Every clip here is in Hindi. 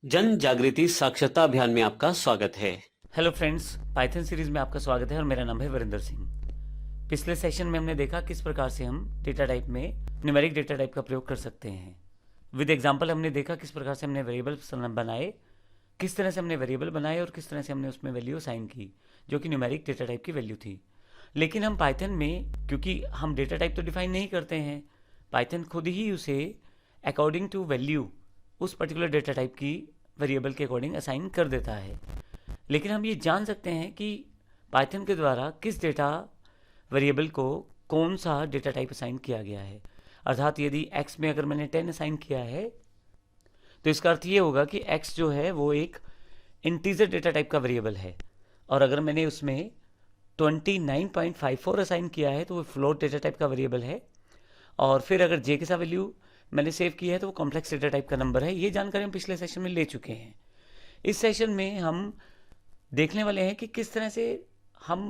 जन जागृति साक्षरता अभियान में आपका स्वागत है। हेलो फ्रेंड्स, पाइथन सीरीज में आपका स्वागत है और मेरा नाम है वरिंदर सिंह। पिछले सेशन में हमने देखा किस प्रकार से हम डेटा टाइप में न्यूमेरिक डेटा टाइप का प्रयोग कर सकते हैं। विद एग्जांपल हमने देखा किस प्रकार से हमने वेरिएबल बनाए, किस तरह से हमने वेरिएबल बनाए और किस तरह से हमने उसमें वैल्यू असाइन की जो कि न्यूमेरिक डेटा टाइप की वैल्यू थी। लेकिन हम पाइथन में, क्योंकि हम डेटा टाइप तो डिफाइन नहीं करते हैं, पाइथन खुद ही उसे अकॉर्डिंग टू वैल्यू उस पर्टिकुलर डेटा टाइप की वेरिएबल के अकॉर्डिंग असाइन कर देता है। लेकिन हम ये जान सकते हैं कि पाइथन के द्वारा किस डेटा वेरिएबल को कौन सा डेटा टाइप असाइन किया गया है। अर्थात यदि x में अगर मैंने 10 असाइन किया है तो इसका अर्थ ये होगा कि x जो है वो एक इंटीजर डेटा टाइप का वेरिएबल है, और अगर मैंने उसमें 29.54 असाइन किया है तो वो फ्लोट डेटा टाइप का वेरिएबल है, और फिर अगर j के साथ वैल्यू मैंने सेव की है तो वो कॉम्प्लेक्स डेटा टाइप का नंबर है। ये जानकारी हम पिछले सेशन में ले चुके हैं। इस सेशन में हम देखने वाले हैं कि किस तरह से हम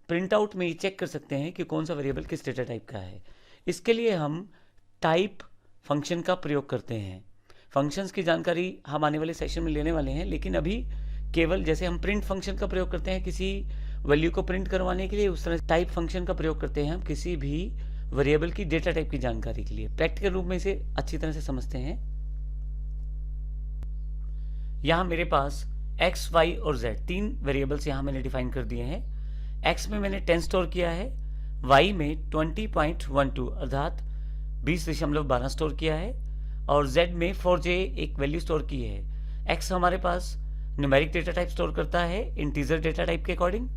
प्रिंट आउट में चेक कर सकते हैं कि कौन सा वेरिएबल किस डेटा टाइप का है। इसके लिए हम टाइप फंक्शन का प्रयोग करते हैं। फंक्शंस की जानकारी हम आने वाले सेशन में लेने वाले हैं, लेकिन अभी केवल जैसे हम प्रिंट फंक्शन का प्रयोग करते हैं किसी वैल्यू को प्रिंट करवाने के लिए, उस तरह टाइप फंक्शन का प्रयोग करते हैं हम किसी भी वेरिएबल की डेटा टाइप की जानकारी के लिए। प्रैक्टिकल रूप में इसे अच्छी तरह से समझते हैं। यहां मेरे पास x, y और z तीन वेरिएबल्स यहां मैंने डिफाइन कर दिए हैं। x में मैंने 10 स्टोर किया है, y में 20.12 अर्थात 20.12 स्टोर किया है, और z में 4j एक वैल्यू स्टोर की है। x हमारे पास न्यूमेरिक डेटा टाइप स्टोर करता है इंटीजर डेटा टाइप के अकॉर्डिंग,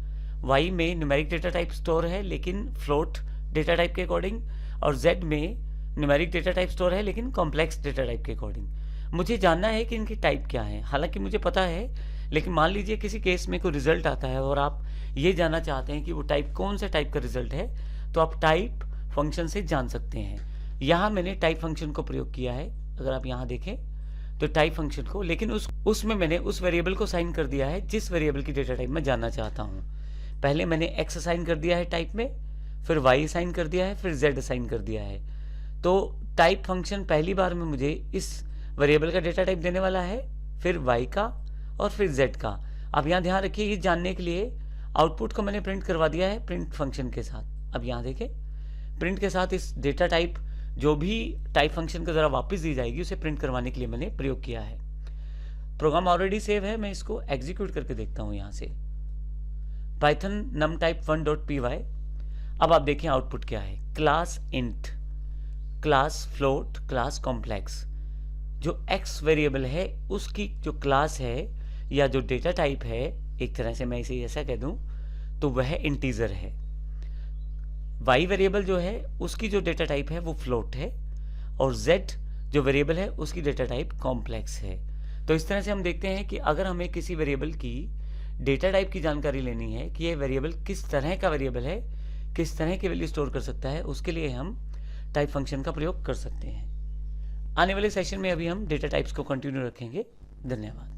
y में न्यूमेरिक डेटा टाइप स्टोर है लेकिन फ्लोट डेटा टाइप के अकॉर्डिंग, और z में न्यूमेरिक डेटा टाइप स्टोर है लेकिन कॉम्प्लेक्स डेटा टाइप के अकॉर्डिंग। मुझे जानना है कि इनकी टाइप क्या है। हालांकि मुझे पता है, लेकिन मान लीजिए किसी केस में कोई रिजल्ट आता है और आप ये जानना चाहते हैं कि वो टाइप कौन से टाइप का रिजल्ट है, तो आप टाइप फंक्शन से जान सकते हैं। यहाँ मैंने टाइप फंक्शन को प्रयोग किया है, अगर आप यहाँ देखें तो टाइप फंक्शन को, लेकिन उसमें मैंने उस वेरिएबल को साइन कर दिया है जिस वेरिएबल की डेटा टाइप मैं जानना चाहता हूँ। पहले मैंने x असाइन कर दिया है टाइप में, फिर y असाइन कर दिया है, फिर z असाइन कर दिया है। तो टाइप फंक्शन पहली बार में मुझे इस वेरिएबल का डेटा टाइप देने वाला है, फिर y का और फिर z का। अब यहाँ ध्यान रखिए, ये जानने के लिए आउटपुट को मैंने प्रिंट करवा दिया है प्रिंट फंक्शन के साथ। अब यहाँ देखें, प्रिंट के साथ इस डेटा टाइप जो भी टाइप फंक्शन के द्वारा वापस दी जाएगी उसे प्रिंट करवाने के लिए मैंने प्रयोग किया है। प्रोग्राम ऑलरेडी सेव है, मैं इसको एग्जीक्यूट करके देखता हूँ यहाँ से। Python numtype1.py। अब आप देखें आउटपुट क्या है। Class int, class float, class complex. जो x वेरिएबल है उसकी जो क्लास है या जो डेटा टाइप है, एक तरह से मैं इसे ऐसा कह दूं तो वह इंटीजर है। y वेरिएबल जो है उसकी जो डेटा टाइप है वो फ्लोट है, और z जो वेरिएबल है उसकी डेटा टाइप कॉम्प्लेक्स है। तो इस तरह से हम देखते हैं कि अगर हमें किसी वेरिएबल की डेटा टाइप की जानकारी लेनी है कि यह वेरिएबल किस तरह का वेरिएबल है, किस तरह की वैल्यू स्टोर कर सकता है, उसके लिए हम टाइप फंक्शन का प्रयोग कर सकते हैं। आने वाले सेशन में अभी हम डेटा टाइप्स को कंटिन्यू रखेंगे। धन्यवाद।